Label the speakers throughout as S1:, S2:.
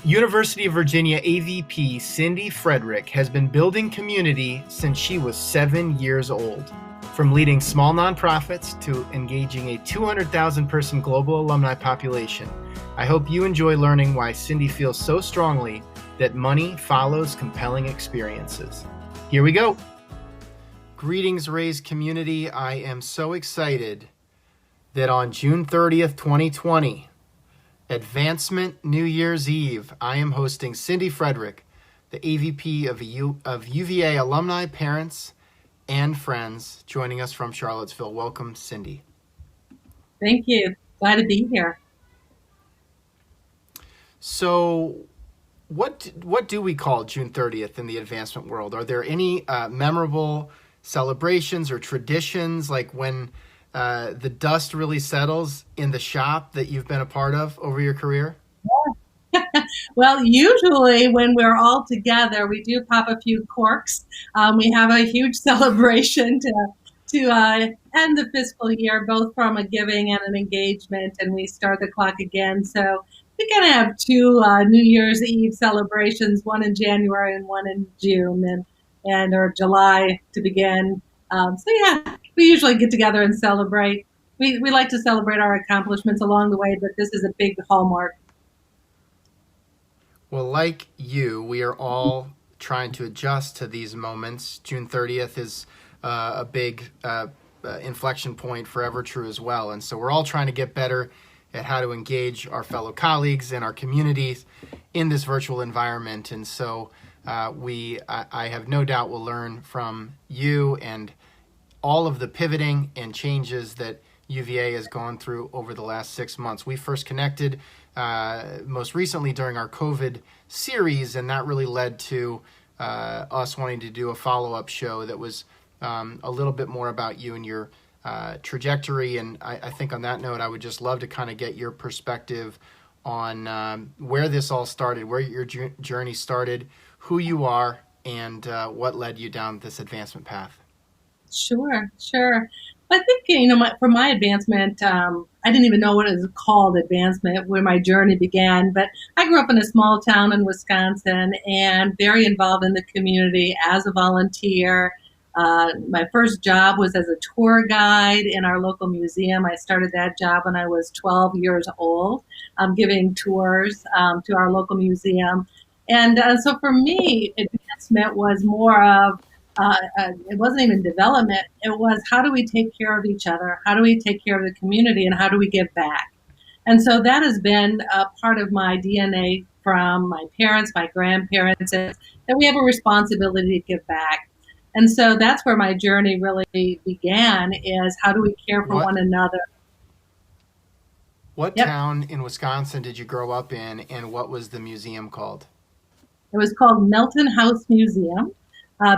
S1: University of Virginia AVP Cindy Fredrick has been building community since she was 7 years old. From leading small nonprofits to engaging a 200,000 person global alumni population, I hope you enjoy learning why Cindy feels so strongly that money follows compelling experiences. Here we go. Greetings, Raise community. I am so excited that on June 30th, 2020, Advancement New Year's Eve, I am hosting Cindy Fredrick, the AVP of UVA alumni, parents, and friends, joining us from Charlottesville. Welcome, Cindy.
S2: Thank you. Glad to be here.
S1: So, what do we call June 30th in the advancement world? Are there any memorable celebrations or traditions, like when the dust really settles in the shop, that you've been a part of over your career?
S2: Well, usually when we're all together, we do pop a few corks. We have a huge celebration to end the fiscal year, both from a giving and an engagement, and we start the clock again. So we kind of have two New Year's Eve celebrations, one in January and one in June, or July to begin. So yeah, we usually get together and celebrate. We like to celebrate our accomplishments along the way, but this is a big hallmark.
S1: Well, like you, we are all trying to adjust to these moments. June 30th is a big inflection point for Evertrue as well. And so we're all trying to get better at how to engage our fellow colleagues and our communities in this virtual environment. And so I have no doubt we'll learn from you and all of the pivoting and changes that UVA has gone through over the last 6 months. We first connected most recently during our COVID series, and that really led to us wanting to do a follow-up show that was a little bit more about you and your trajectory. And I think on that note, I would just love to kind of get your perspective on where this all started, where your journey started, who you are, and what led you down this advancement path.
S2: Sure. I think, for my advancement, I didn't even know what it was called advancement, where my journey began. But I grew up in a small town in Wisconsin and very involved in the community as a volunteer. My first job was as a tour guide in our local museum. I started that job when I was 12 years old, giving tours to our local museum. And so for me, advancement was more of it wasn't even development. It was, how do we take care of each other? How do we take care of the community? And how do we give back? And so that has been a part of my DNA from my parents, my grandparents, is that we have a responsibility to give back. And so that's where my journey really began, is how do we care for one another?
S1: What town in Wisconsin did you grow up in, and what was the museum called?
S2: It was called Melton House Museum.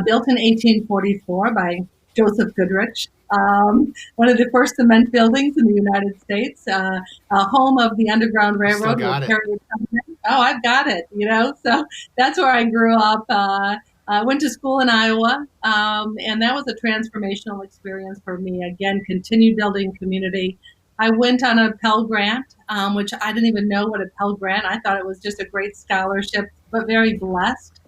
S2: Built in 1844 by Joseph Goodrich, one of the first cement buildings in the United States, home of the Underground Railroad. Oh, I've got it, So that's where I grew up. I went to school in Iowa, and that was a transformational experience for me. Again, continued building community. I went on a Pell Grant, which I didn't even know what a Pell Grant. I thought it was just a great scholarship, but very blessed.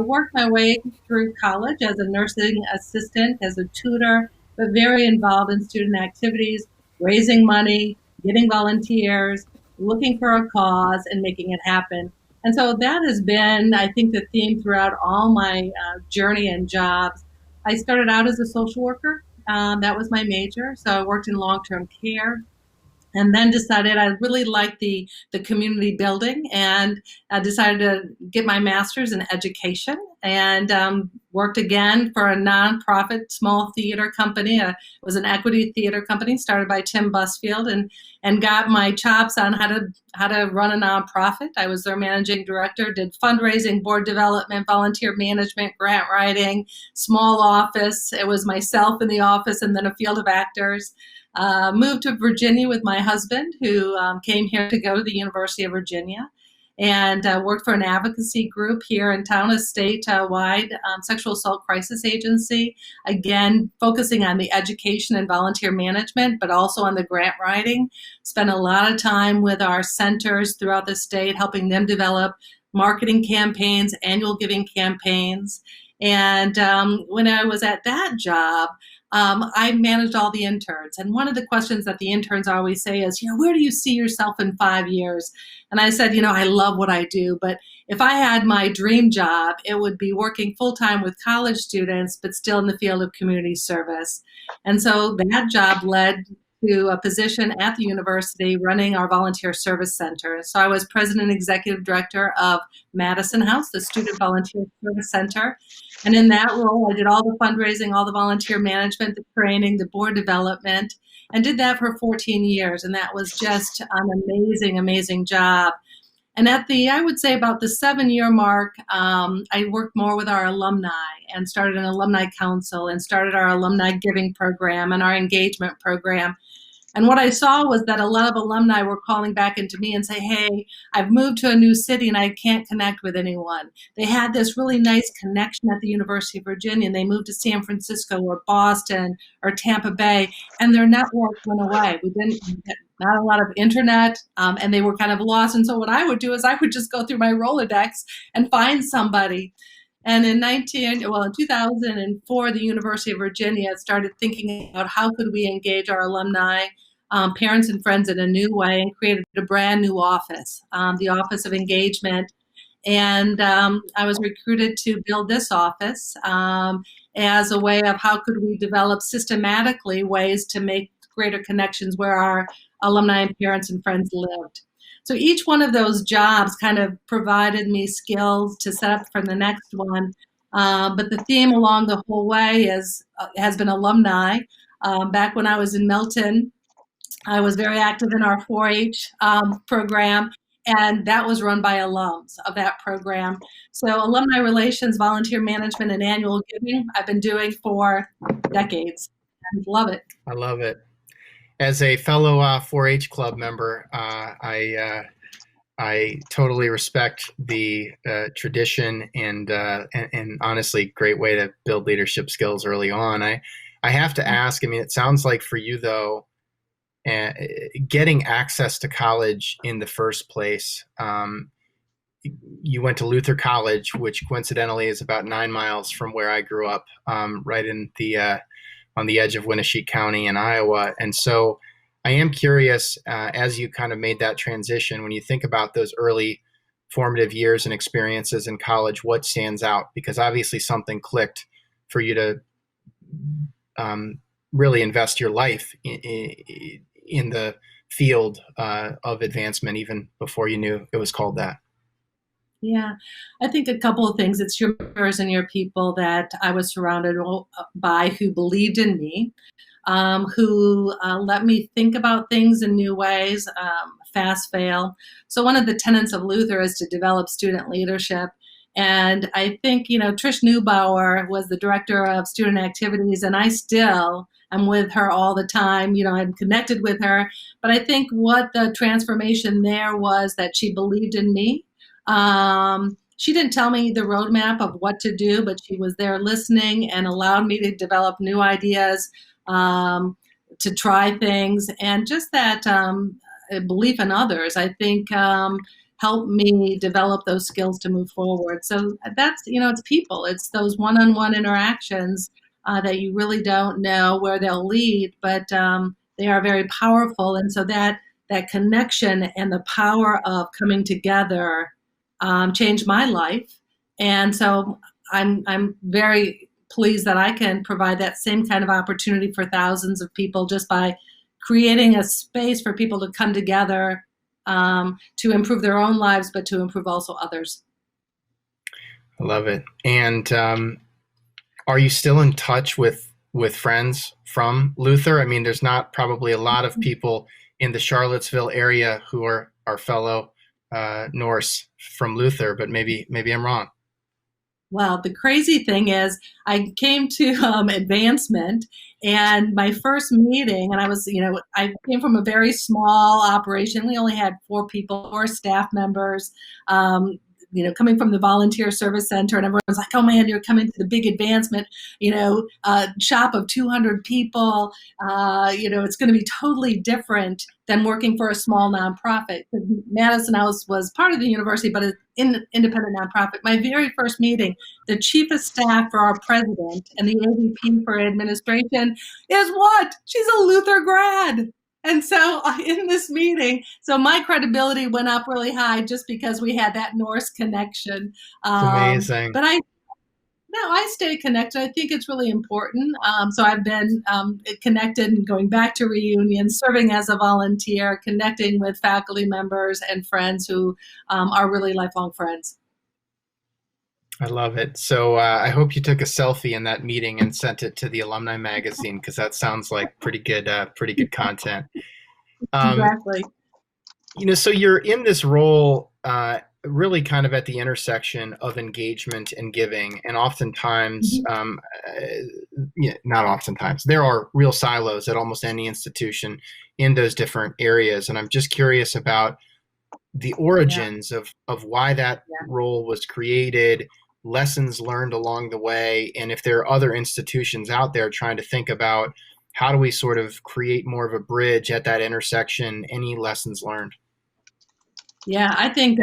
S2: Worked my way through college as a nursing assistant, as a tutor, but very involved in student activities, raising money, getting volunteers, looking for a cause, and making it happen. And so that has been, I think, the theme throughout all my journey and jobs. I started out as a social worker. That was my major. So I worked in long-term care, and then decided I really liked the community building, and I decided to get my master's in education, and worked again for a nonprofit small theater company. It was an equity theater company started by Tim Busfield, and got my chops on how to run a nonprofit. I was their managing director, did fundraising, board development, volunteer management, grant writing, small office. It was myself in the office and then a field of actors. Moved to Virginia with my husband, who came here to go to the University of Virginia. and worked for an advocacy group here in town, a statewide sexual assault crisis agency, again, focusing on the education and volunteer management, but also on the grant writing. Spent a lot of time with our centers throughout the state, helping them develop marketing campaigns, annual giving campaigns. And when I was at that job, I managed all the interns. And one of the questions that the interns always say is, where do you see yourself in 5 years? And I said, I love what I do, but if I had my dream job, it would be working full time with college students, but still in the field of community service. And so that job led to a position at the university running our volunteer service center. So I was president and executive director of Madison House, the Student Volunteer Service Center. And in that role, I did all the fundraising, all the volunteer management, the training, the board development, and did that for 14 years. And that was just an amazing, amazing job. And at I would say about the 7-year mark, I worked more with our alumni and started an alumni council and started our alumni giving program and our engagement program. And what I saw was that a lot of alumni were calling back into me and say, hey, I've moved to a new city and I can't connect with anyone. They had this really nice connection at the University of Virginia, and they moved to San Francisco or Boston or Tampa Bay, and their network went away. We didn't get not a lot of internet, and they were kind of lost. And so what I would do is I would just go through my Rolodex and find somebody. And in 2004, the University of Virginia started thinking about how could we engage our alumni, parents and friends in a new way, and created a brand new office, the Office of Engagement. And I was recruited to build this office as a way of how could we develop systematically ways to make greater connections where our alumni and parents and friends lived. So each one of those jobs kind of provided me skills to set up for the next one. But the theme along the whole way has been alumni. Back when I was in Milton, I was very active in our 4-H program, and that was run by alums of that program. So alumni relations, volunteer management, and annual giving, I've been doing for decades. I love it.
S1: I love it. As a fellow 4-H club member, I totally respect the tradition and honestly, great way to build leadership skills early on. I have to ask. I mean, it sounds like for you though, getting access to college in the first place. You went to Luther College, which coincidentally is about 9 miles from where I grew up, right in the on the edge of Winneshiek County in Iowa. And so I am curious, as you kind of made that transition, when you think about those early formative years and experiences in college, what stands out? Because obviously something clicked for you to really invest your life in the field of advancement, even before you knew it was called that.
S2: Yeah, I think a couple of things. It's your mentors and your people that I was surrounded by who believed in me, who let me think about things in new ways, fast fail. So one of the tenets of Luther is to develop student leadership. And I think, Trish Neubauer was the director of student activities, and I still am with her all the time. I'm connected with her. But I think what the transformation there was that she believed in me. She didn't tell me the roadmap of what to do, but she was there listening and allowed me to develop new ideas, to try things. And just that belief in others, I think, helped me develop those skills to move forward. So that's, it's people. It's those one-on-one interactions that you really don't know where they'll lead, but they are very powerful. And so that connection and the power of coming together changed my life. And so I'm very pleased that I can provide that same kind of opportunity for thousands of people just by creating a space for people to come together to improve their own lives, but to improve also others.
S1: I love it. And are you still in touch with friends from Luther? I mean, there's not probably a lot of people in the Charlottesville area who are our fellow Norse from Luther, but maybe I'm wrong.
S2: Well, the crazy thing is, I came to advancement, and my first meeting, and I came from a very small operation. We only had 4 people, 4 staff members. Coming from the volunteer service center, and everyone's like, "Oh man, you're coming to the big advancement, shop of 200 people. It's going to be totally different than working for a small nonprofit." Madison House was part of the university, but an independent nonprofit. My very first meeting, the chief of staff for our president and the AVP for administration is what? She's a Luther grad. And so in this meeting, so my credibility went up really high just because we had that Norse connection.
S1: It's amazing.
S2: But I stay connected. I think it's really important. So I've been connected and going back to reunions, serving as a volunteer, connecting with faculty members and friends who are really lifelong friends.
S1: I love it. So I hope you took a selfie in that meeting and sent it to the alumni magazine, because that sounds like pretty good content.
S2: Exactly.
S1: So you're in this role really kind of at the intersection of engagement and giving, and oftentimes, not oftentimes, there are real silos at almost any institution in those different areas. And I'm just curious about the origins of why that role was created, lessons learned along the way, and if there are other institutions out there trying to think about how do we sort of create more of a bridge at that intersection, any lessons learned?
S2: Yeah, I think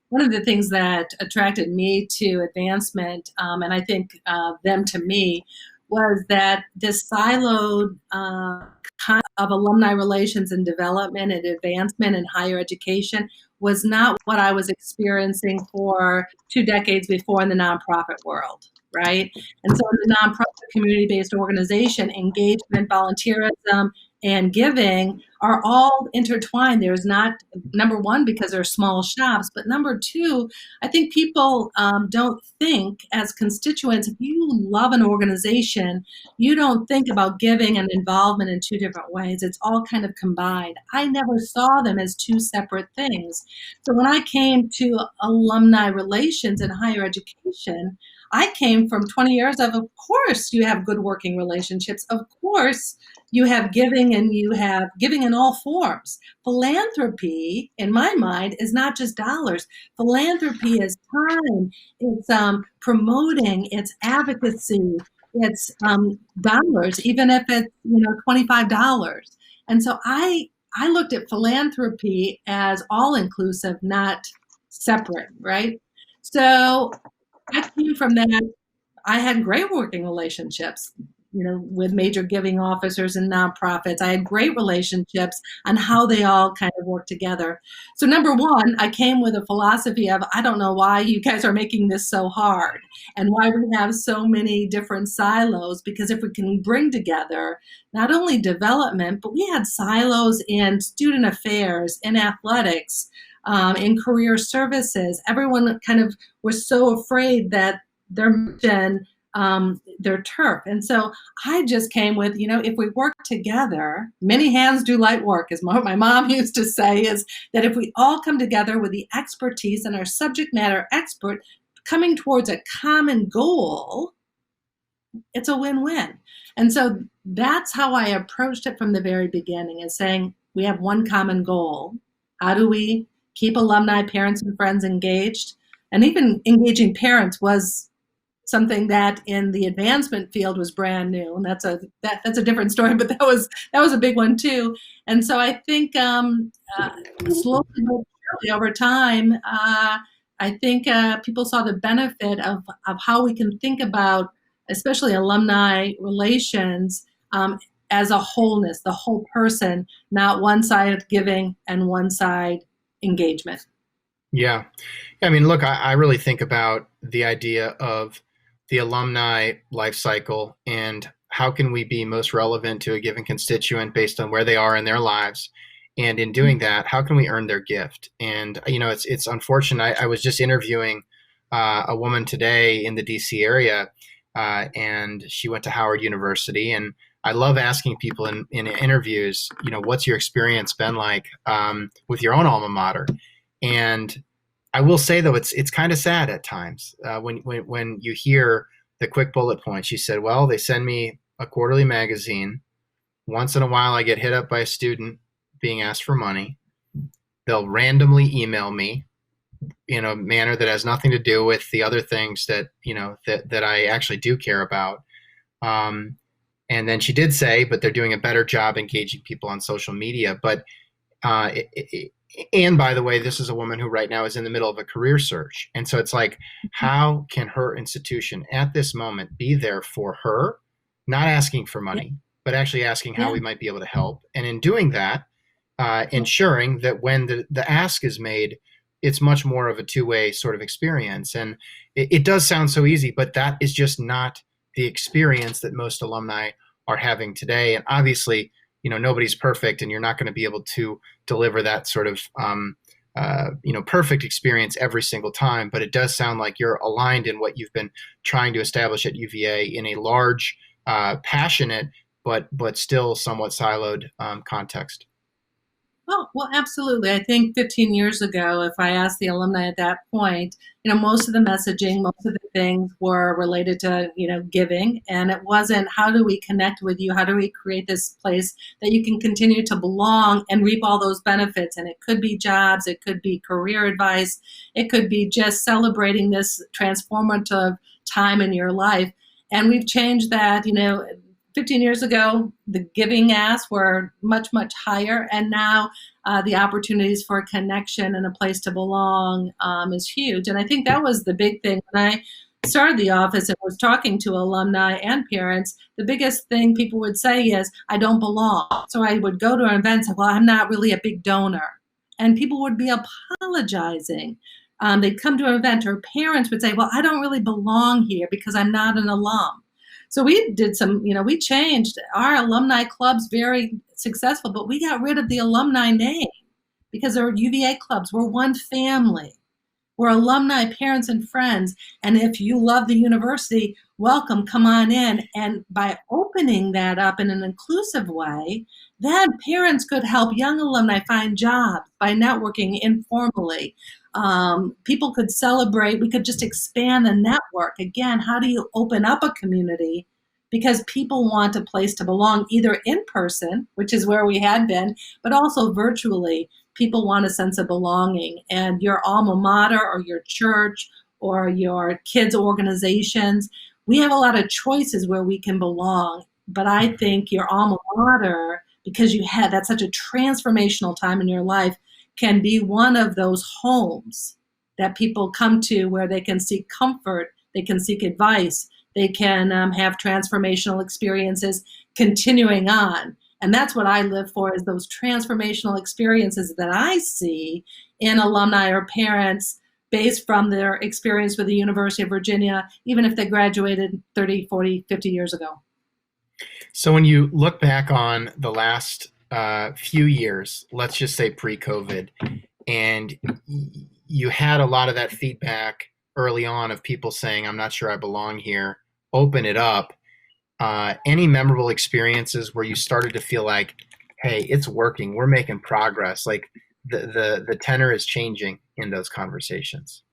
S2: one of the things that attracted me to advancement, and I think them to me, was that this siloed kind of alumni relations and development and advancement in higher education was not what I was experiencing for 2 decades before in the nonprofit world, right? And so in the nonprofit community-based organization, engagement, volunteerism, and giving are all intertwined. There's not, number one, because they're small shops, but number two, I think people don't think as constituents, if you love an organization, you don't think about giving and involvement in 2 different ways. It's all kind of combined. I never saw them as 2 separate things. So when I came to alumni relations in higher education, I came from 20 years of course, you have good working relationships. Of course, you have giving, and you have giving in all forms. Philanthropy, in my mind, is not just dollars. Philanthropy is time. It's promoting. It's advocacy. It's dollars, even if it's $25. And so I looked at philanthropy as all inclusive, not separate, right? So I came from that. I had great working relationships, with major giving officers and nonprofits. I had great relationships on how they all kind of work together. So number one, I came with a philosophy of, I don't know why you guys are making this so hard and why we have so many different silos, because if we can bring together not only development, but we had silos in student affairs, in athletics, in career services. Everyone kind of was so afraid that their mission, their turf. And so I just came with, if we work together, many hands do light work, as my mom used to say, is that if we all come together with the expertise and our subject matter expert coming towards a common goal, it's a win-win. And so that's how I approached it from the very beginning, is saying we have one common goal. How do we keep alumni, parents, and friends engaged? And even engaging parents was something that in the advancement field was brand new, and that's a different story. But that was a big one too. And so I think slowly but surely over time, I think people saw the benefit of how we can think about, especially alumni relations, as a wholeness, the whole person, not one side giving and one side engagement.
S1: Yeah. I mean, look, I really think about the idea of the alumni life cycle and how can we be most relevant to a given constituent based on where they are in their lives. And in doing that, how can we earn their gift? And, it's unfortunate. I was just interviewing a woman today in the DC area, and she went to Howard University. And I love asking people in interviews, what's your experience been like with your own alma mater? And I will say though, it's kind of sad at times when you hear the quick bullet points. She said, "Well, they send me a quarterly magazine. Once in a while, I get hit up by a student being asked for money. They'll randomly email me in a manner that has nothing to do with the other things that that I actually do care about." Um, and then she did say, "But they're doing a better job engaging people on social media." But and by the way, this is a woman who right now is in the middle of a career search. And so it's like, how can her institution at this moment be there for her, not asking for
S2: Yeah.
S1: money, but actually asking how
S2: Yeah.
S1: we might be able to help? And in doing that, ensuring that when the ask is made, it's much more of a two-way sort of experience. And it does sound so easy, but that is just not the experience that most alumni are having today. And obviously, nobody's perfect, and you're not going to be able to deliver that sort of perfect experience every single time. But it does sound like you're aligned in what you've been trying to establish at UVA in a large, passionate, but still somewhat siloed context.
S2: Oh, well, absolutely. I think 15 years ago, if I asked the alumni at that point, most of the messaging, most of the things were related to, giving. And it wasn't, how do we connect with you? How do we create this place that you can continue to belong and reap all those benefits? And it could be jobs, it could be career advice, it could be just celebrating this transformative time in your life. And we've changed that, 15 years ago, the giving asks were much, much higher. And now the opportunities for connection and a place to belong is huge. And I think that was the big thing. When I started the office and was talking to alumni and parents, the biggest thing people would say is, I don't belong. So I would go to an event and say, well, I'm not really a big donor. And people would be apologizing. They'd come to an event, or parents would say, well, I don't really belong here because I'm not an alum. So we did we changed our alumni clubs, very successful, but we got rid of the alumni name because our UVA clubs were one family. We're alumni, parents, and friends. And if you love the university, welcome, come on in. And by opening that up in an inclusive way, then parents could help young alumni find jobs by networking informally. People could celebrate. We could just expand the network. Again, how do you open up a community? Because people want a place to belong, either in person, which is where we had been, but also virtually. People want a sense of belonging, and your alma mater or your church or your kids' organizations, we have a lot of choices where we can belong. But I think your alma mater, because you had that's such a transformational time in your life, can be one of those homes that people come to where they can seek comfort, they can seek advice, they can have transformational experiences continuing on. And that's what I live for, is those transformational experiences that I see in alumni or parents based from their experience with the University of Virginia, even if they graduated 30, 40, 50 years ago.
S1: So when you look back on the last few years, let's just say pre-COVID, and you had a lot of that feedback early on of people saying, I'm not sure I belong here, open it up. Any memorable experiences where you started to feel like, hey, it's working, we're making progress, like the tenor is changing in those conversations?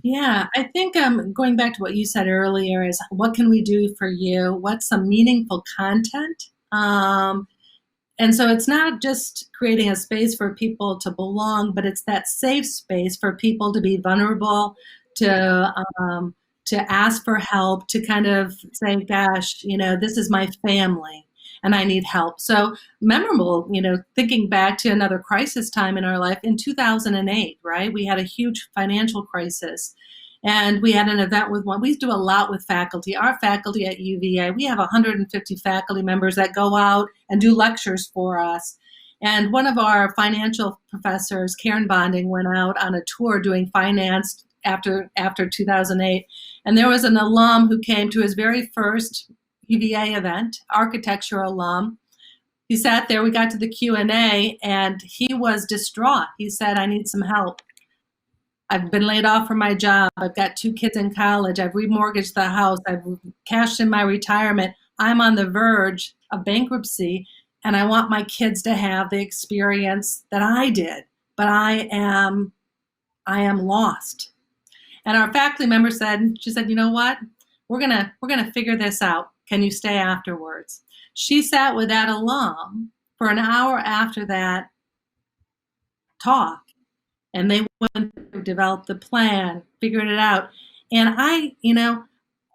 S2: Yeah, I think going back to what you said earlier is, what can we do for you? What's some meaningful content? And so it's not just creating a space for people to belong, but it's that safe space for people to be vulnerable, to ask for help, to kind of say, "Gosh, this is my family, and I need help." So memorable, thinking back to another crisis time in our life in 2008, right? We had a huge financial crisis. And we had an event with one. We do a lot with faculty. Our faculty at UVA, we have 150 faculty members that go out and do lectures for us. And one of our financial professors, Karen Bonding, went out on a tour doing finance after 2008. And there was an alum who came to his very first UVA event, architecture alum. He sat there, we got to the Q&A, and he was distraught. He said, I need some help. I've been laid off from my job. I've got 2 kids in college. I've remortgaged the house. I've cashed in my retirement. I'm on the verge of bankruptcy, and I want my kids to have the experience that I did. But I am lost. And our faculty member said, she said, you know what? We're gonna figure this out. Can you stay afterwards? She sat with that alum for an hour after that talk, and they went to develop the plan, figured it out. And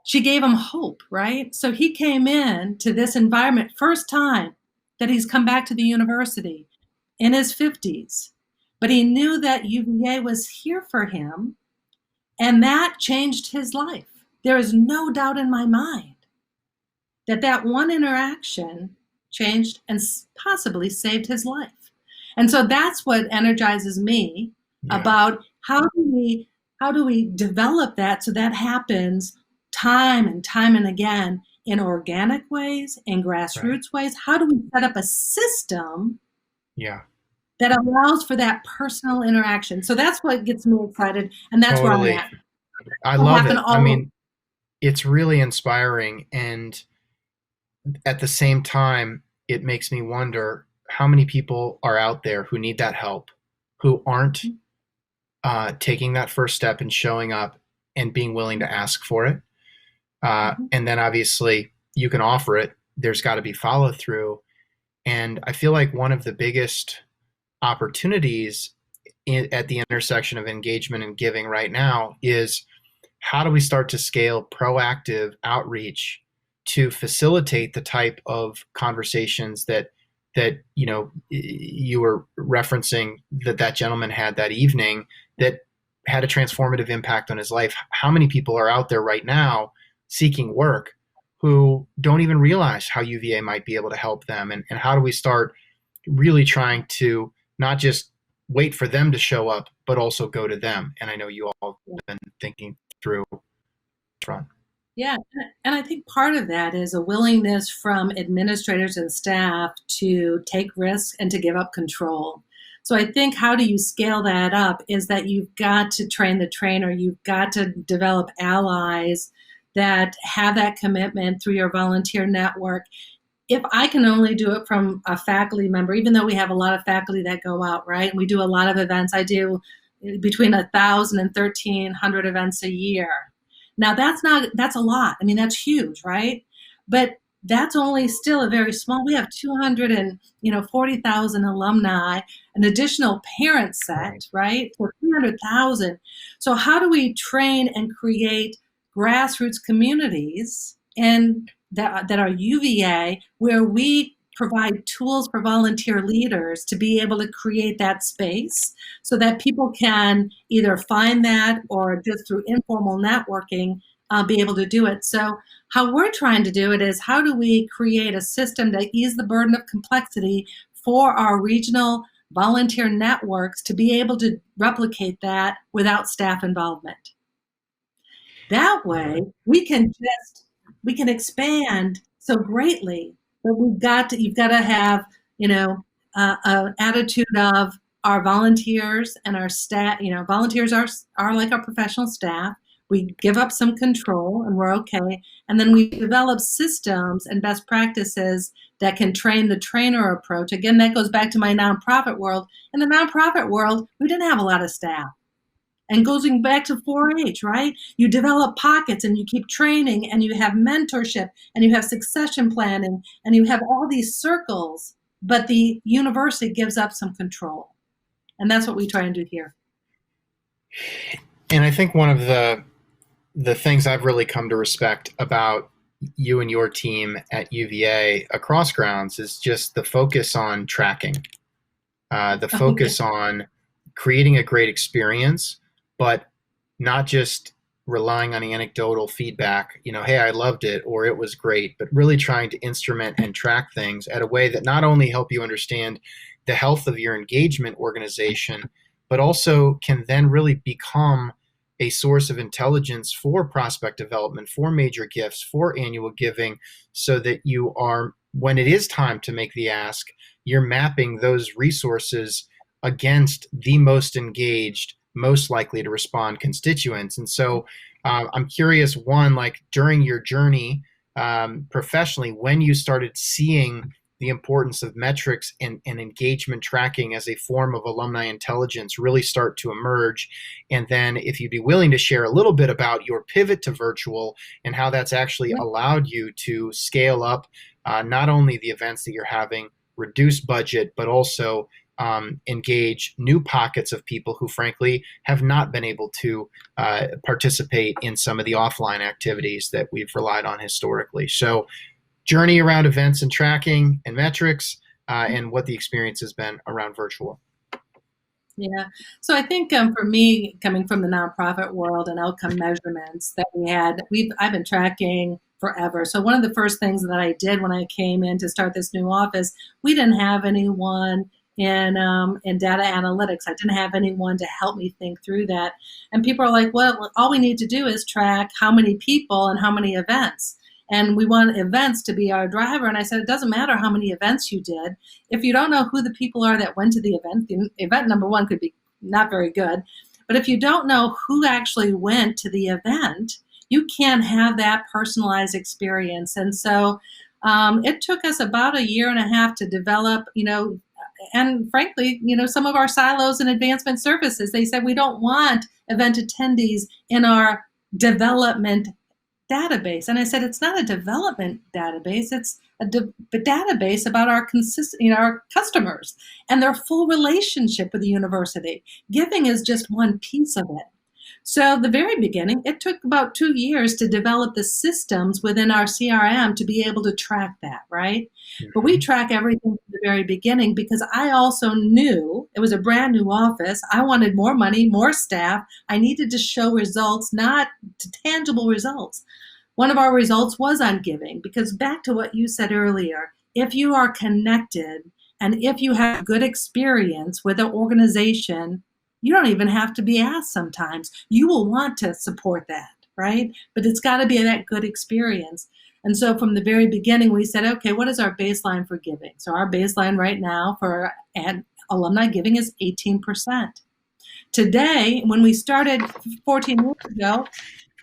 S2: she gave him hope, right? So he came in to this environment, first time that he's come back to the university in his 50s. But he knew that UVA was here for him, and that changed his life. There is no doubt in my mind that that one interaction changed and possibly saved his life. And so that's what energizes me about how do we develop that so that happens time and again in organic ways, in grassroots ways. How do we set up a system that allows for that personal interaction? So that's what gets me excited, and that's where I'm at.
S1: I love it. I mean, it's really inspiring, and at the same time, it makes me wonder how many people are out there who need that help, who aren't taking that first step and showing up and being willing to ask for it. And then obviously you can offer it. There's got to be follow through. And I feel like one of the biggest opportunities at the intersection of engagement and giving right now is, how do we start to scale proactive outreach to facilitate the type of conversations that you were referencing that gentleman had that evening that had a transformative impact on his life? How many people are out there right now seeking work who don't even realize how UVA might be able to help them? And how do we start really trying to not just wait for them to show up, but also go to them? And I know you all have been thinking through front.
S2: Yeah, and I think part of that is a willingness from administrators and staff to take risks and to give up control. So I think how do you scale that up is that you've got to train the trainer, you've got to develop allies that have that commitment through your volunteer network. If I can only do it from a faculty member, even though we have a lot of faculty that go out, right? And we do a lot of events. I do between 1,000 and 1,300 events a year. Now that's a lot. I mean, that's huge, right? But that's only still a very small. We have 240,000 alumni, an additional parent set, right? For 300,000. So how do we train and create grassroots communities and that are UVA, where we provide tools for volunteer leaders to be able to create that space so that people can either find that or just through informal networking be able to do it. So how we're trying to do it is, how do we create a system to ease the burden of complexity for our regional volunteer networks to be able to replicate that without staff involvement? That way we can expand so greatly. But you've got to have, an attitude of our volunteers and our staff. Volunteers are like our professional staff. We give up some control and we're okay. And then we develop systems and best practices that can train the trainer approach. Again, that goes back to my nonprofit world. In the nonprofit world, we didn't have a lot of staff. And going back to 4-H, right? You develop pockets and you keep training and you have mentorship and you have succession planning and you have all these circles, but the university gives up some control. And that's what we try and do here.
S1: And I think one of the things I've really come to respect about you and your team at UVA across grounds is just the focus on tracking, the focus on creating a great experience, but not just relying on anecdotal feedback, hey, I loved it, or it was great, but really trying to instrument and track things at a way that not only help you understand the health of your engagement organization, but also can then really become a source of intelligence for prospect development, for major gifts, for annual giving, so that you are, when it is time to make the ask, you're mapping those resources against the most engaged, most likely to respond constituents. And so I'm curious, one, like during your journey professionally, when you started seeing the importance of metrics and engagement tracking as a form of alumni intelligence really start to emerge. And then if you'd be willing to share a little bit about your pivot to virtual and how that's actually allowed you to scale up not only the events that you're having, reduce budget, but also engage new pockets of people who frankly have not been able to participate in some of the offline activities that we've relied on historically. So journey around events and tracking and metrics and what the experience has been around virtual.
S2: Yeah. So I think for me, coming from the nonprofit world and outcome measurements that I've been tracking forever. So one of the first things that I did when I came in to start this new office, we didn't have anyone in data analytics. I didn't have anyone to help me think through that. And people are like, well, all we need to do is track how many people and how many events. And we want events to be our driver. And I said, it doesn't matter how many events you did. If you don't know who the people are that went to the event number one could be not very good. But if you don't know who actually went to the event, you can't have that personalized experience. And so it took us about a year and a half to develop, and frankly, some of our silos and advancement services, they said, we don't want event attendees in our development database. And I said, it's not a development database. It's a database about our our customers and their full relationship with the university. Giving is just one piece of it. So the very beginning, it took about 2 years to develop the systems within our CRM to be able to track that, right? Mm-hmm. But we track everything from the very beginning because I also knew it was a brand new office. I wanted more money, more staff. I needed to show results, not tangible results. One of our results was on giving, because back to what you said earlier, if you are connected and if you have good experience with an organization, you don't even have to be asked sometimes. You will want to support that, right? But it's got to be that good experience. And so from the very beginning, we said, okay, what is our baseline for giving? So our baseline right now for alumni giving is 18%. Today, when we started 14 years ago,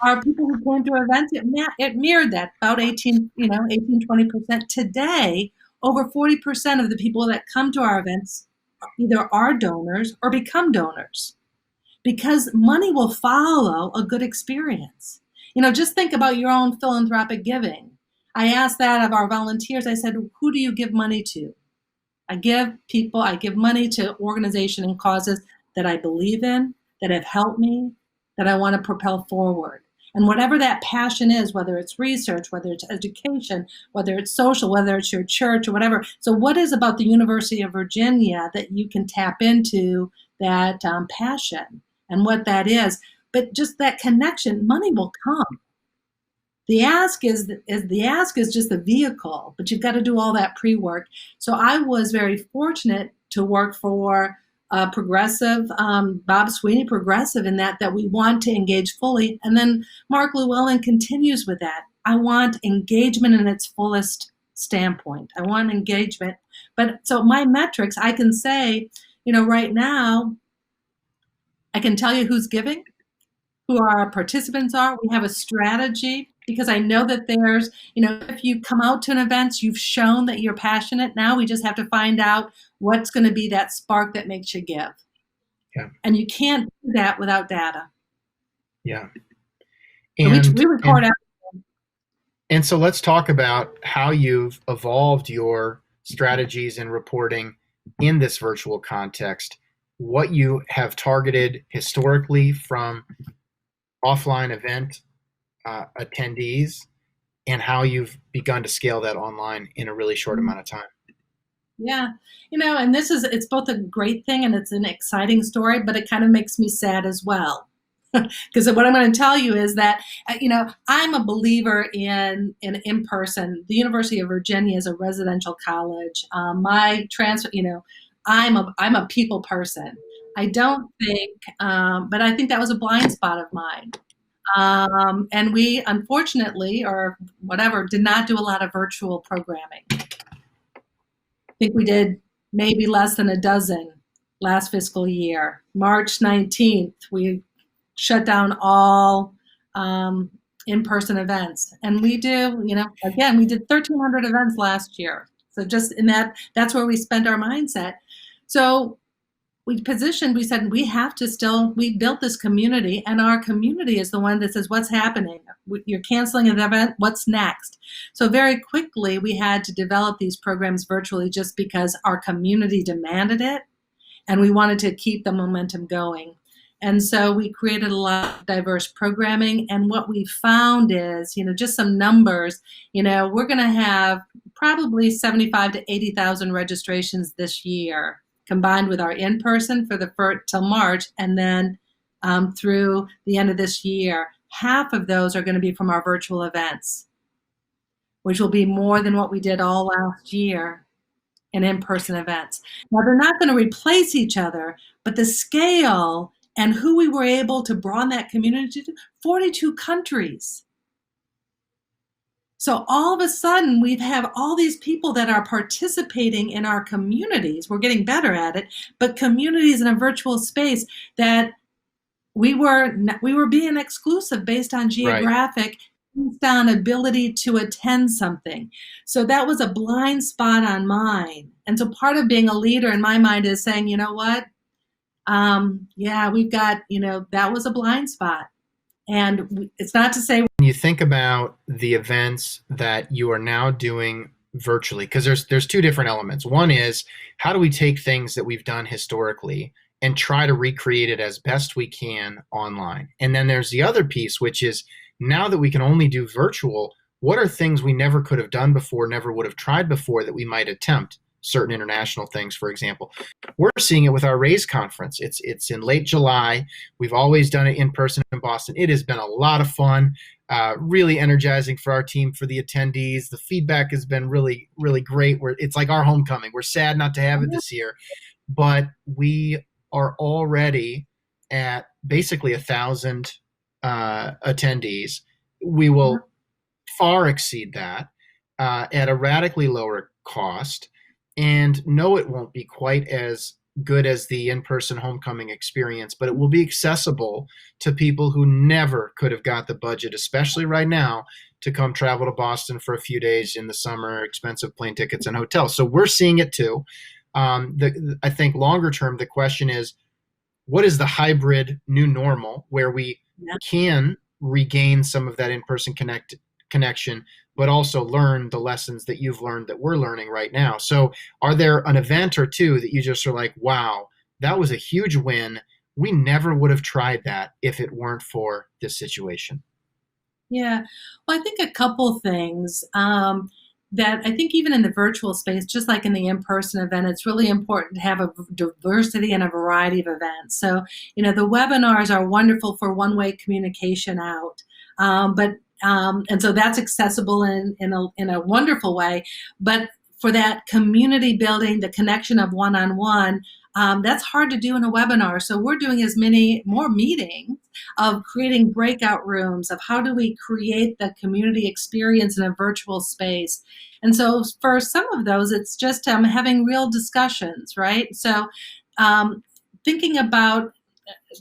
S2: our people who came to events, it mirrored that, about 18, 20%. Today, over 40% of the people that come to our events either are donors or become donors, because money will follow a good experience. Just think about your own philanthropic giving. I asked that of our volunteers. I said, who do you give money to? I give money to organizations and causes that I believe in, that have helped me, that I want to propel forward. And whatever that passion is, whether it's research, whether it's education, whether it's social, whether it's your church or whatever. So what is about the University of Virginia that you can tap into that passion and what that is? But just that connection, money will come. The ask is just the vehicle, but you've got to do all that pre-work. So I was very fortunate to work for progressive, Bob Sweeney, progressive in that we want to engage fully. And then Mark Llewellyn continues with that. I want engagement in its fullest standpoint. I want engagement. But so my metrics, I can say, right now, I can tell you who's giving, who our participants are. We have a strategy because I know that there's, if you come out to an event, you've shown that you're passionate. Now we just have to find out what's going to be that spark that makes you give. Yeah. And you can't do that without data.
S1: Yeah.
S2: And we record everything.
S1: And so let's talk about how you've evolved your strategies and reporting in this virtual context, what you have targeted historically from offline event attendees, and how you've begun to scale that online in a really short amount of time.
S2: Yeah. And it's both a great thing and it's an exciting story, but it kind of makes me sad as well. Because what I'm going to tell you is that, I'm a believer in person. The University of Virginia is a residential college. My transfer, I'm a people person. I don't think, but I think that was a blind spot of mine. And we, unfortunately, or whatever, did not do a lot of virtual programming. I think we did maybe less than a dozen last fiscal year. March 19th, we shut down all in-person events. And we do, again, we did 1,300 events last year. So just in that's where we spent our mindset. So we said we have to we built this community, and our community is the one that says, what's happening? You're canceling an event, what's next? So very quickly we had to develop these programs virtually just because our community demanded it, and we wanted to keep the momentum going. And so we created a lot of diverse programming, and what we found is, just some numbers, we're going to have probably 75 to 80,000 registrations this year, combined with our in-person till March, and then through the end of this year. Half of those are going to be from our virtual events, which will be more than what we did all last year in in-person events. Now, they're not going to replace each other, but the scale and who we were able to broaden that community to, 42 countries. So all of a sudden, we have all these people that are participating in our communities. We're getting better at it, but communities in a virtual space that we were being exclusive based on geographic, based on ability to attend something. So that was a blind spot on mine. And so part of being a leader in my mind is saying, you know what? We've got, that was a blind spot. And it's not to say.
S1: When you think about the events that you are now doing virtually, because there's two different elements. One is, how do we take things that we've done historically and try to recreate it as best we can online? And then there's the other piece, which is, now that we can only do virtual, what are things we never could have done before, never would have tried before, that we might attempt? Certain international things, for example. We're seeing it with our RAISE conference. It's in late July. We've always done it in person in Boston. It has been a lot of fun, really energizing for our team, for the attendees. The feedback has been really, really great. It's like our homecoming. We're sad not to have it this year, but we are already at basically 1,000 attendees. We will far exceed that at a radically lower cost. And no, it won't be quite as good as the in-person homecoming experience, but it will be accessible to people who never could have got the budget, especially right now, to come travel to Boston for a few days in the summer, expensive plane tickets and hotels. So we're seeing it too. I think longer term, the question is, what is the hybrid new normal where we can regain some of that in-person connection, but also learn the lessons that you've learned that we're learning right now? So are there an event or two that you just are like, wow, that was a huge win. We never would have tried that if it weren't for this situation?
S2: Yeah. Well, I think a couple things that I think even in the virtual space, just like in the in-person event, it's really important to have a diversity and a variety of events. So, the webinars are wonderful for one-way communication out. And so that's accessible in a wonderful way. But for that community building, the connection of one-on-one, that's hard to do in a webinar. So we're doing more meetings of creating breakout rooms, of how do we create the community experience in a virtual space. And so for some of those, it's just having real discussions, right? So thinking about,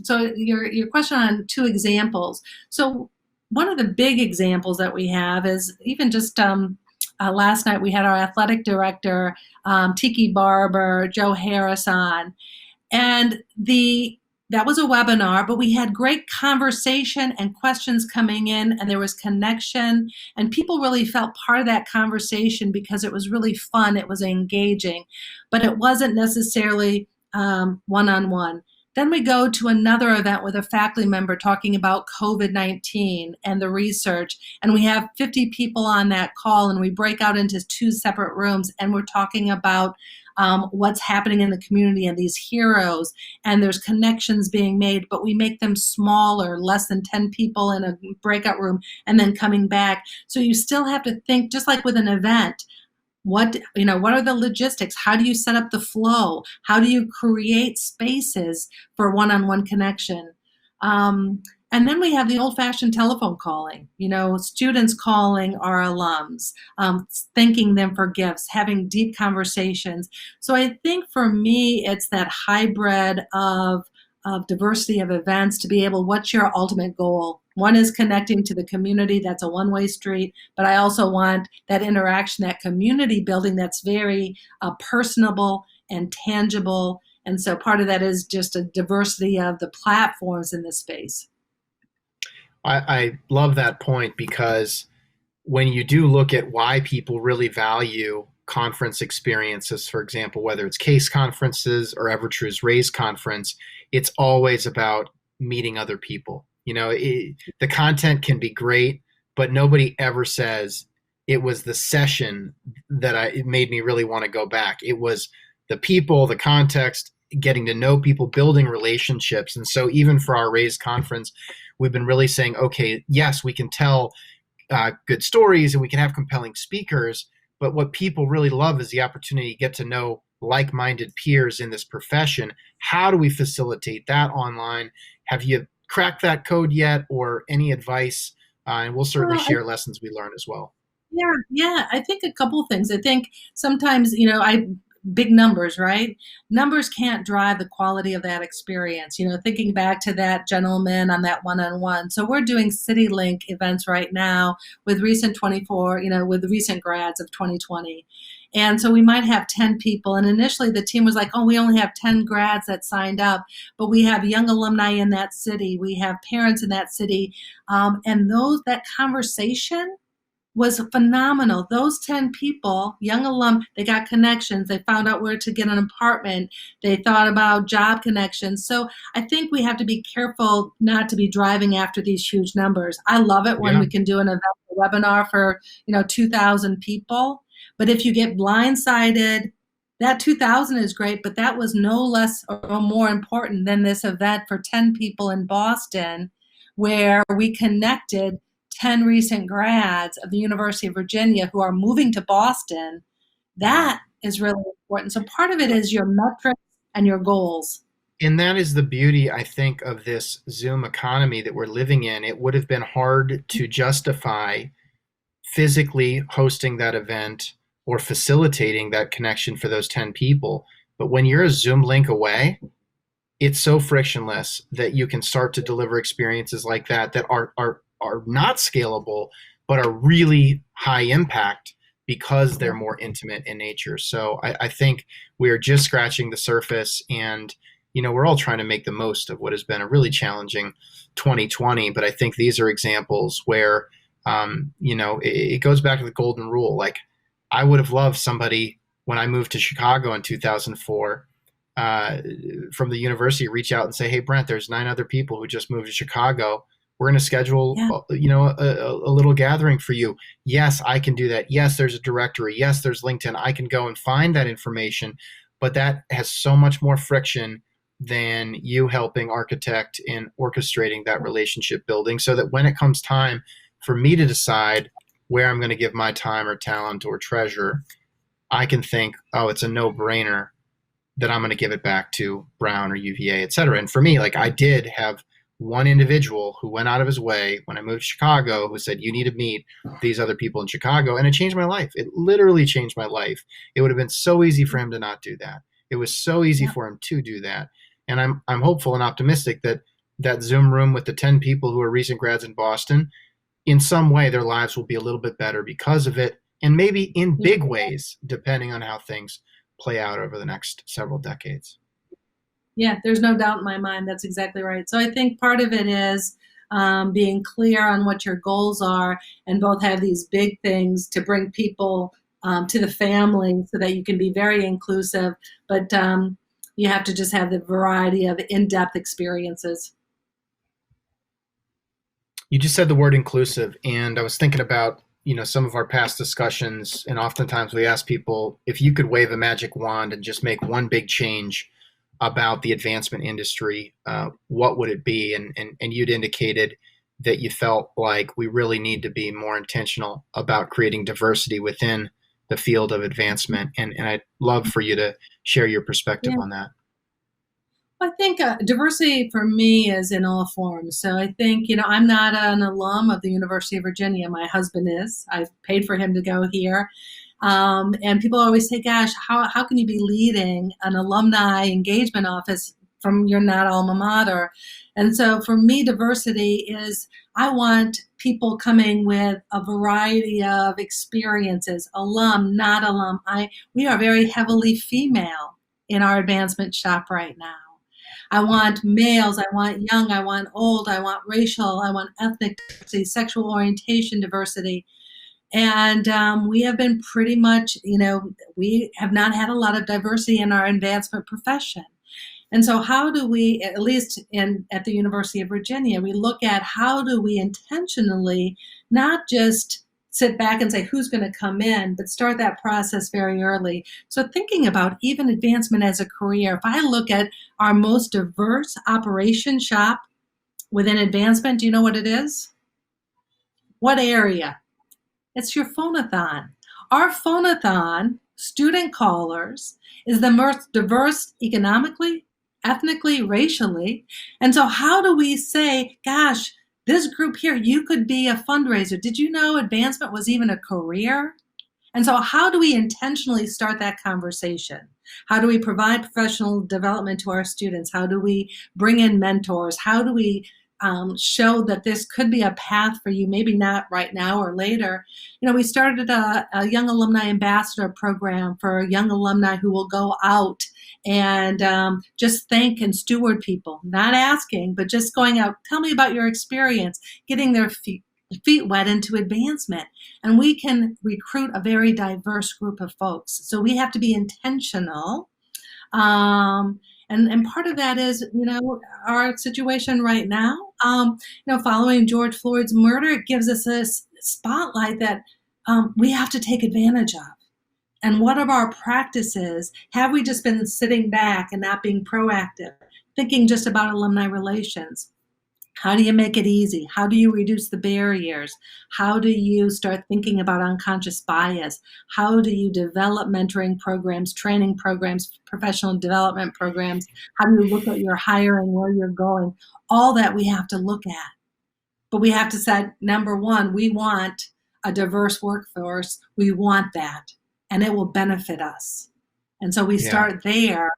S2: so your question on two examples. So one of the big examples that we have is even just last night we had our athletic director, Tiki Barber, Joe Harris on, and that was a webinar, but we had great conversation and questions coming in, and there was connection, and people really felt part of that conversation because it was really fun, it was engaging, but it wasn't necessarily one-on-one. Then we go to another event with a faculty member talking about COVID-19 and the research, and we have 50 people on that call, and we break out into two separate rooms, and we're talking about what's happening in the community and these heroes, and there's connections being made, but we make them smaller, less than 10 people in a breakout room, and then coming back. So you still have to think, just like with an event, what are the logistics? How do you set up the flow? How do you create spaces for one-on-one connection? And then we have the old-fashioned telephone calling, students calling our alums, thanking them for gifts, having deep conversations. So I think for me, it's that hybrid of diversity of events to be able, what's your ultimate goal? One is connecting to the community. That's a one-way street. But I also want that interaction, that community building that's very personable and tangible. And so part of that is just a diversity of the platforms in this space.
S1: I love that point because when you do look at why people really value conference experiences, for example, whether it's case conferences or Evertrue's Raise conference, it's always about meeting other people. The content can be great, but nobody ever says it was the session that it made me really want to go back. It was the people, the context, getting to know people, building relationships. And so even for our Raise conference, we've been really saying, okay, yes, we can tell good stories and we can have compelling speakers, but what people really love is the opportunity to get to know like-minded peers in this profession. How do we facilitate that online? Have you cracked that code yet, or any advice? And we'll certainly
S2: Well,
S1: share lessons we learn as well.
S2: yeah. I think a couple things. I think sometimes, big numbers, right? Numbers can't drive the quality of that experience. Thinking back to that gentleman on that one-on-one. So we're doing City Link events right now with recent grads of 2020. And so we might have 10 people. And initially the team was like, oh, we only have 10 grads that signed up, but we have young alumni in that city. We have parents in that city. And that conversation was phenomenal. Those 10 people, young alum, they got connections. They found out where to get an apartment. They thought about job connections. So I think we have to be careful not to be driving after these huge numbers. I love it when
S1: Yeah.
S2: we can do an event, a webinar for, 2,000 people. But if you get blindsided, that 2,000 is great, but that was no less or more important than this event for 10 people in Boston, where we connected 10 recent grads of the University of Virginia who are moving to Boston. That is really important. So part of it is your metrics and your goals.
S1: And that is the beauty, I think, of this Zoom economy that we're living in. It would have been hard to justify physically hosting that event or facilitating that connection for those 10 people. But when you're a Zoom link away, it's so frictionless that you can start to deliver experiences like that are not scalable, but are really high impact because they're more intimate in nature. So I think we are just scratching the surface, and we're all trying to make the most of what has been a really challenging 2020. But I think these are examples where it goes back to the golden rule. Like, I would have loved somebody when I moved to Chicago in 2004 from the university reach out and say, hey, Brent, there's 9 other people who just moved to Chicago. We're going to schedule, a little gathering for you. Yes, I can do that. Yes, there's a directory. Yes, there's LinkedIn. I can go and find that information, but that has so much more friction than you helping architect and orchestrating that relationship building, so that when it comes time for me to decide where I'm going to give my time or talent or treasure, I can think, oh, it's a no-brainer that I'm going to give it back to Brown or UVA, et cetera. And for me, like, I did have one individual who went out of his way when I moved to Chicago who said, you need to meet these other people in Chicago. And it changed my life. It literally changed my life. It would have been so easy for him to not do that. It was so easy for him to do that. And I'm hopeful and optimistic that that Zoom room with the 10 people who are recent grads in Boston, in some way, their lives will be a little bit better because of it. And maybe in big ways, depending on how things play out over the next several decades.
S2: Yeah, there's no doubt in my mind. That's exactly right. So I think part of it is being clear on what your goals are, and both have these big things to bring people to the family so that you can be very inclusive, but you have to just have the variety of in-depth experiences.
S1: You just said the word inclusive, and I was thinking about some of our past discussions, and oftentimes we ask people, if you could wave a magic wand and just make one big change about the advancement industry, what would it be? And you'd indicated that you felt like we really need to be more intentional about creating diversity within the field of advancement. And I'd love for you to share your perspective on that.
S2: I think diversity for me is in all forms. So I think, I'm not an alum of the University of Virginia. My husband is. I've paid for him to go here. And people always say, gosh, how can you be leading an alumni engagement office from your not alma mater. And so for me, diversity is, I want people coming with a variety of experiences, alum, not alum. We are very heavily female in our advancement shop right now. I want males, I want young, I want old, I want racial, I want ethnic diversity, sexual orientation diversity. And we have been pretty much, we have not had a lot of diversity in our advancement profession. And so how do we, at least at the University of Virginia, we look at how do we intentionally not just sit back and say who's going to come in, but start that process very early. So thinking about even advancement as a career, if I look at our most diverse operation shop within advancement, do you know what it is? What area? It's your phonathon. Our phonathon, student callers, is the most diverse economically, ethnically, racially. And so how do we say, gosh, this group here, you could be a fundraiser. Did you know advancement was even a career? And so how do we intentionally start that conversation? How do we provide professional development to our students? How do we bring in mentors? How do we show that this could be a path for you, maybe not right now or later? We started a young alumni ambassador program for young alumni who will go out and just thank and steward people, not asking, but just going out, tell me about your experience, getting their feet wet into advancement. And we can recruit a very diverse group of folks. So we have to be intentional. And part of that is, our situation right now, following George Floyd's murder, it gives us a spotlight that we have to take advantage of. And what of our practices have we just been sitting back and not being proactive, thinking just about alumni relations? How do you make it easy? How do you reduce the barriers? How do you start thinking about unconscious bias? How do you develop mentoring programs, training programs, professional development programs? How do you look at your hiring, where you're going? All that we have to look at. But we have to say, number one, we want a diverse workforce. We want that, and it will benefit us. And so we start there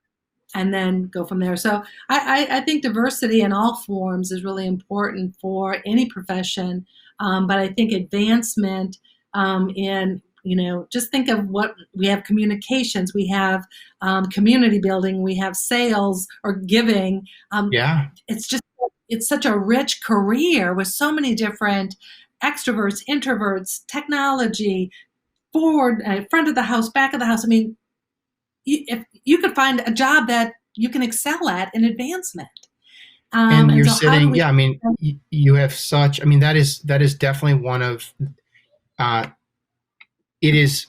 S2: and then go from there. So I think diversity in all forms is really important for any profession. But I think advancement in, just think of what we have: communications, we have community building, we have sales or giving. It's such a rich career with so many different extroverts, introverts, technology, forward, front of the house, back of the house. I mean, if you could find a job that you can excel at in advancement.
S1: And you're sitting, you have such, that is definitely one of, it is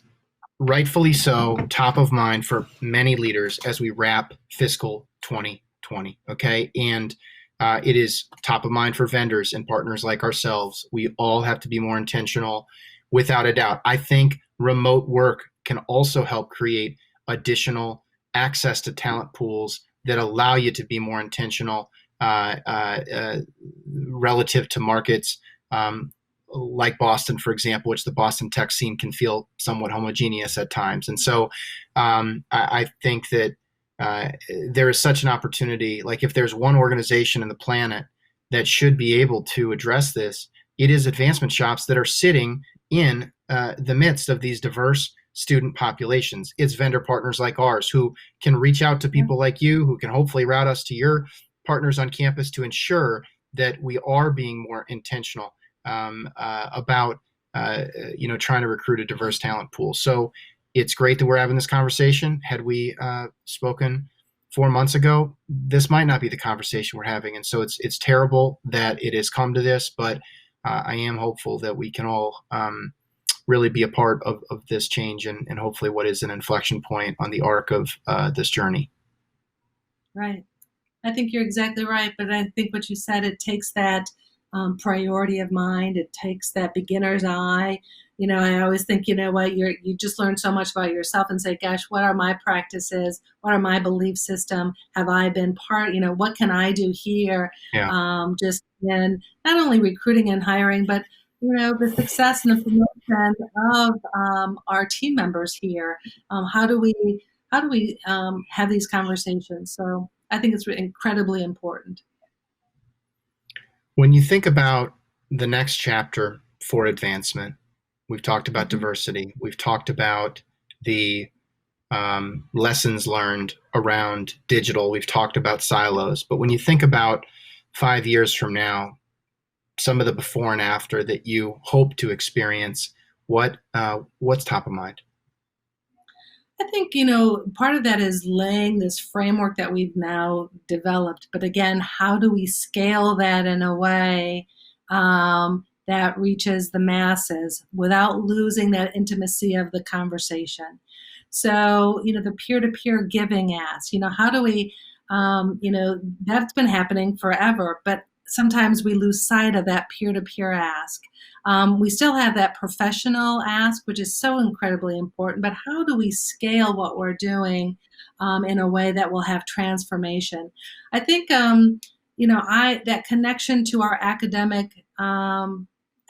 S1: rightfully so top of mind for many leaders as we wrap fiscal 2020. Okay. And it is top of mind for vendors and partners like ourselves. We all have to be more intentional, without a doubt. I think remote work can also help create additional access to talent pools that allow you to be more intentional relative to markets like Boston, for example, which the Boston tech scene can feel somewhat homogeneous at times. And so I think that there is such an opportunity. Like, if there's one organization in the planet that should be able to address this, it is advancement shops that are sitting in the midst of these diverse student populations. It's vendor partners like ours who can reach out to people like you, who can hopefully route us to your partners on campus to ensure that we are being more intentional about trying to recruit a diverse talent pool. So it's great that we're having this conversation. Had we spoken 4 months ago, this might not be the conversation we're having. And so it's terrible that it has come to this, but I am hopeful that we can all really be a part of this change and hopefully what is an inflection point on the arc of this journey.
S2: Right. I think you're exactly right. But I think what you said, it takes that priority of mind. It takes that beginner's eye. I always think, you just learn so much about yourself and say, gosh, what are my practices? What are my belief system? Have I been part, what can I do here? Just in not only recruiting and hiring, but the success and the promotion of our team members here. How do we have these conversations? So I think it's incredibly important.
S1: When you think about the next chapter for advancement, we've talked about
S2: Mhm.
S1: diversity, we've talked about the lessons learned around digital, we've talked about silos. But when you think about 5 years from now, some of the before and after that you hope to experience, what's top of mind?
S2: I think, part of that is laying this framework that we've now developed. But again, how do we scale that in a way that reaches the masses without losing that intimacy of the conversation? So, the peer to peer giving ask, how do we, that's been happening forever, but sometimes we lose sight of that peer to peer ask. We still have that professional ask, which is so incredibly important, but how do we scale what we're doing in a way that will have transformation? I think, that connection to our academic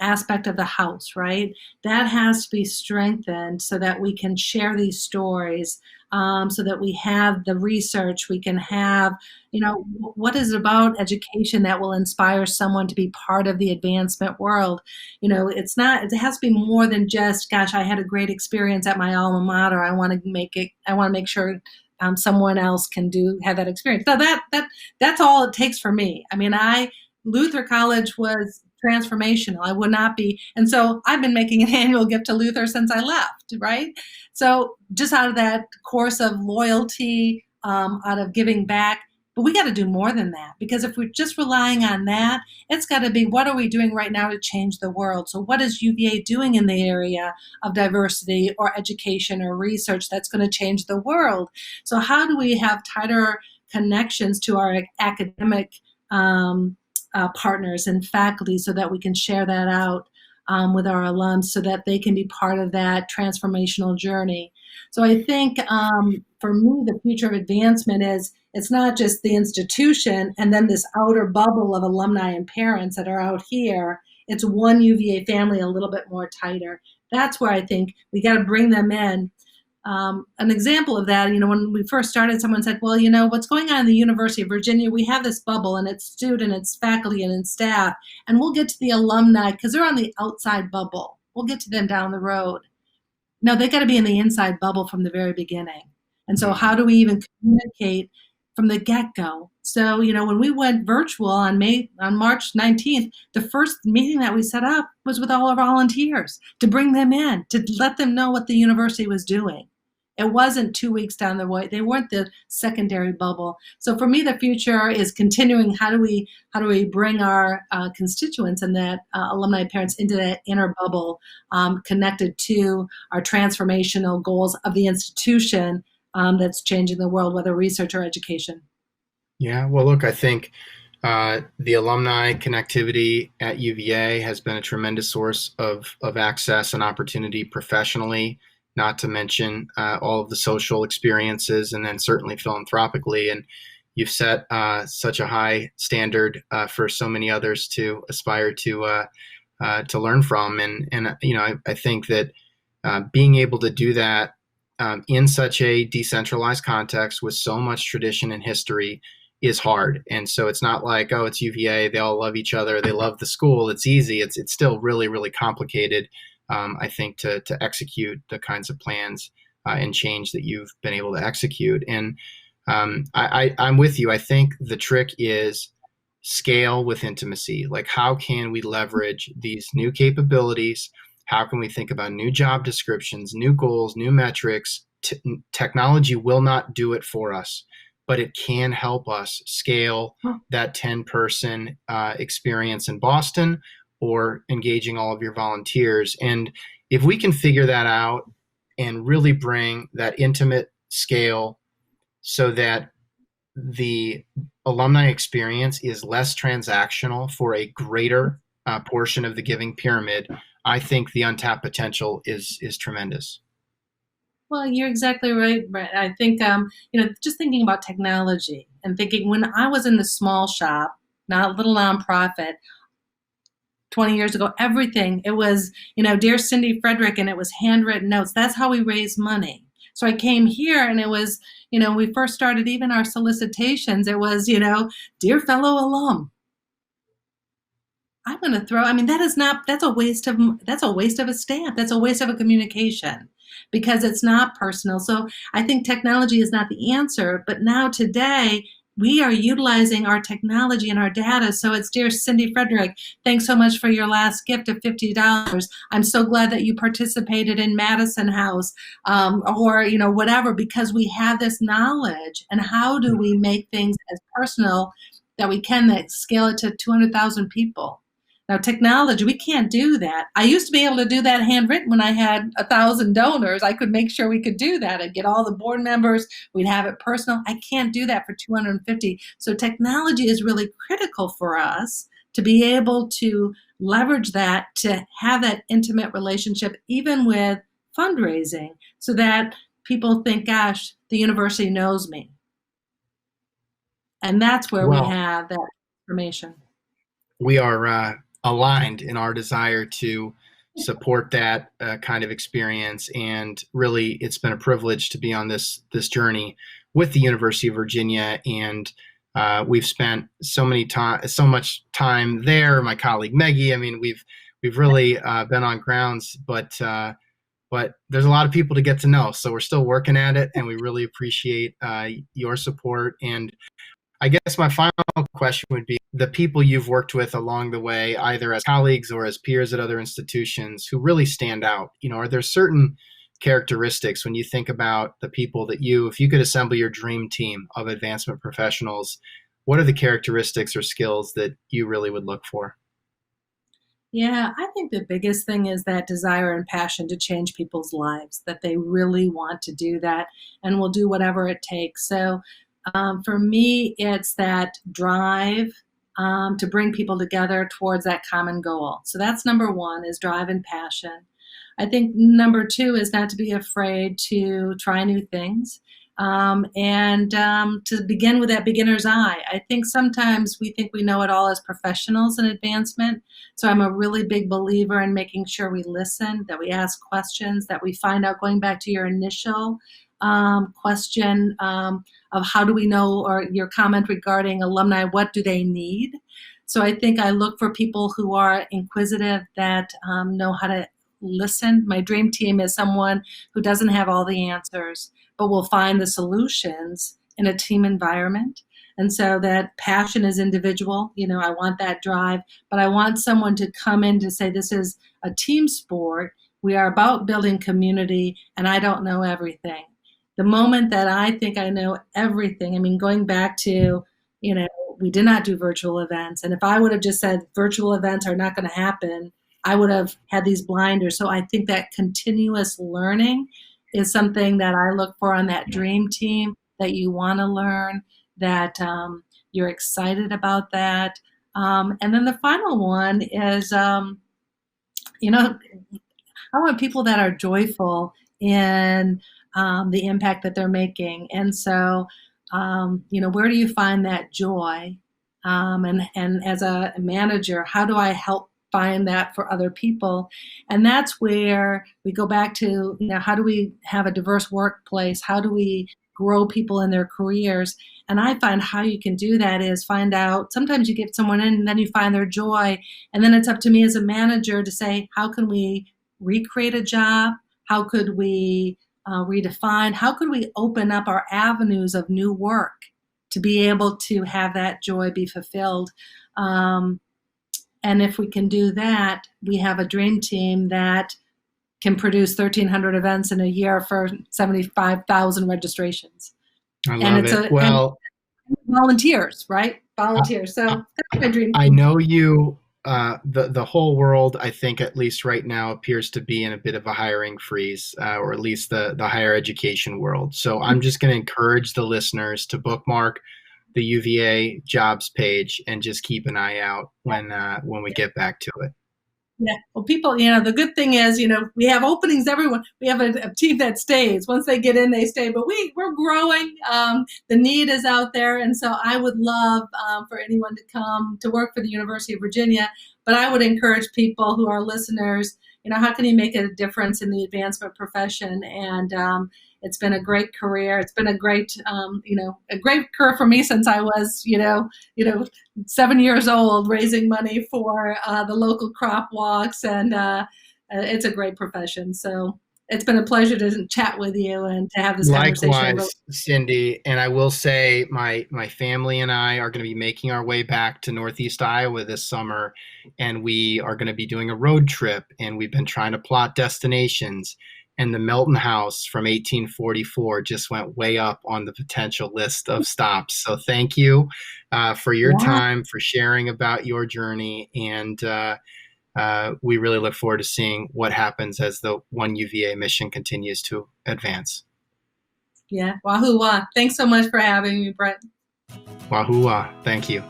S2: aspect of the house, right? That has to be strengthened so that we can share these stories, so that we have the research, we can have, what is it about education that will inspire someone to be part of the advancement world? It's not, it has to be more than just, gosh, I had a great experience at my alma mater. I want to make sure someone else can have that experience. So that's all it takes for me. I mean, Luther College was transformational. I would not be. And so I've been making an annual gift to Luther since I left, right? So just out of that course of loyalty, out of giving back, but we got to do more than that, because if we're just relying on that, it's got to be, what are we doing right now to change the world? So what is UVA doing in the area of diversity or education or research that's going to change the world? So how do we have tighter connections to our academic partners and faculty so that we can share that out with our alums so that they can be part of that transformational journey? So I think for me, the future of advancement is, it's not just the institution and then this outer bubble of alumni and parents that are out here. It's one UVA family a little bit more tighter. That's where I think we got to bring them in. An example of that, when we first started, someone said, well, what's going on in the University of Virginia, we have this bubble and it's student, it's faculty and it's staff, and we'll get to the alumni because they're on the outside bubble. We'll get to them down the road. No, they got to be in the inside bubble from the very beginning. And so how do we even communicate from the get-go? So, when we went virtual on March 19th, the first meeting that we set up was with all our volunteers to bring them in, to let them know what the university was doing. It wasn't 2 weeks down the way. They weren't the secondary bubble. So for me, the future is continuing. How do we bring our constituents and that alumni parents into that inner bubble, connected to our transformational goals of the institution that's changing the world, whether research or education?
S1: Yeah, well, look, I think the alumni connectivity at UVA has been a tremendous source of access and opportunity professionally, not to mention all of the social experiences, and then certainly philanthropically. And you've set such a high standard for so many others to aspire to learn from. And I think that being able to do that in such a decentralized context with so much tradition and history is hard. And so it's not like, oh, it's UVA, they all love each other, they love the school, it's easy. It's still really, really complicated, I think, to execute the kinds of plans and change that you've been able to execute. And I'm with you. I think the trick is scale with intimacy. Like, how can we leverage these new capabilities? How can we think about new job descriptions, new goals, new metrics? Technology will not do it for us, but it can help us scale that 10-person experience in Boston, or engaging all of your volunteers. And if we can figure that out and really bring that intimate scale so that the alumni experience is less transactional for a greater portion of the giving pyramid, I think the untapped potential is tremendous.
S2: Well, you're exactly right, Brent. I think, just thinking about technology and thinking, when I was in the small shop, not little nonprofit, 20 years ago, everything, it was, dear Cindy Fredrick, and it was handwritten notes. That's how we raised money. So I came here, and it was, we first started even our solicitations. It was, dear fellow alum, I'm going to throw, that's a waste of a stamp. That's a waste of a communication, because it's not personal. So I think technology is not the answer, but now today we are utilizing our technology and our data. So it's, dear Cindy Fredrick, thanks so much for your last gift of $50. I'm so glad that you participated in Madison House, or, whatever, because we have this knowledge. And how do we make things as personal that we can, that scale it to 200,000 people? Now, technology, we can't do that. I used to be able to do that handwritten when I had 1,000 donors. I could make sure we could do that and get all the board members. We'd have it personal. I can't do that for 250. So technology is really critical for us to be able to leverage that, to have that intimate relationship, even with fundraising, so that people think, gosh, the university knows me. And that's where we have that information.
S1: We are aligned in our desire to support that kind of experience, and really, it's been a privilege to be on this journey with the University of Virginia, and we've spent so much time there. My colleague Maggie, we've really been on grounds, but there's a lot of people to get to know, so we're still working at it, and we really appreciate your support. And I guess my final question would be, the people you've worked with along the way, either as colleagues or as peers at other institutions, who really stand out. Are there certain characteristics when you think about the people that if you could assemble your dream team of advancement professionals, what are the characteristics or skills that you really would look for?
S2: Yeah, I think the biggest thing is that desire and passion to change people's lives, that they really want to do that and will do whatever it takes. So for me, it's that drive to bring people together towards that common goal. So that's number one, is drive and passion. I think number two is not to be afraid to try new things, and to begin with that beginner's eye. I think sometimes we think we know it all as professionals in advancement. So I'm a really big believer in making sure we listen, that we ask questions, that we find out, going back to your initial question of how do we know, or your comment regarding alumni, what do they need? So I think I look for people who are inquisitive, that know how to listen. My dream team is someone who doesn't have all the answers, but will find the solutions in a team environment. And so that passion is individual. I want that drive, but I want someone to come in to say, this is a team sport. We are about building community, and I don't know everything. The moment that I think I know everything, going back to, we did not do virtual events. And if I would have just said virtual events are not going to happen, I would have had these blinders. So I think that continuous learning is something that I look for on that dream team, that you want to learn, that you're excited about that. And then the final one is, I want people that are joyful in the impact that they're making. And so, where do you find that joy? And as a manager, how do I help find that for other people? And that's where we go back to, how do we have a diverse workplace? How do we grow people in their careers? And I find how you can do that is find out, sometimes you get someone in and then you find their joy. And then it's up to me as a manager to say, how can we recreate a job? How could we redefine? How could we open up our avenues of new work to be able to have that joy be fulfilled? And if we can do that, we have a dream team that can produce 1,300 events in a year for 75,000 registrations.
S1: I love it. Well,
S2: volunteers, right? Volunteers. So that's my dream team.
S1: I know you. The whole world, I think, at least right now, appears to be in a bit of a hiring freeze, or at least the higher education world. So I'm just going to encourage the listeners to bookmark the UVA jobs page and just keep an eye out when we get back to it.
S2: Yeah. Well, people, the good thing is, we have openings everyone. We have a team that stays. Once they get in, they stay. But we're growing. The need is out there. And so I would love for anyone to come to work for the University of Virginia. But I would encourage people who are listeners, how can you make a difference in the advancement profession? And it's been a great career. It's been a great, a great career for me since I was, 7 years old, raising money for the local crop walks, and it's a great profession. So it's been a pleasure to chat with you and to have this conversation.
S1: Likewise, Cindy. And I will say my family and I are going to be making our way back to Northeast Iowa this summer, and we are going to be doing a road trip, and we've been trying to plot destinations. And the Melton House from 1844 just went way up on the potential list of stops. So thank you for your time, for sharing about your journey, and we really look forward to seeing what happens as the One UVA mission continues to advance.
S2: Yeah, wahoo wah. Thanks so much for having me, Brent.
S1: Wahoo wah. Thank you.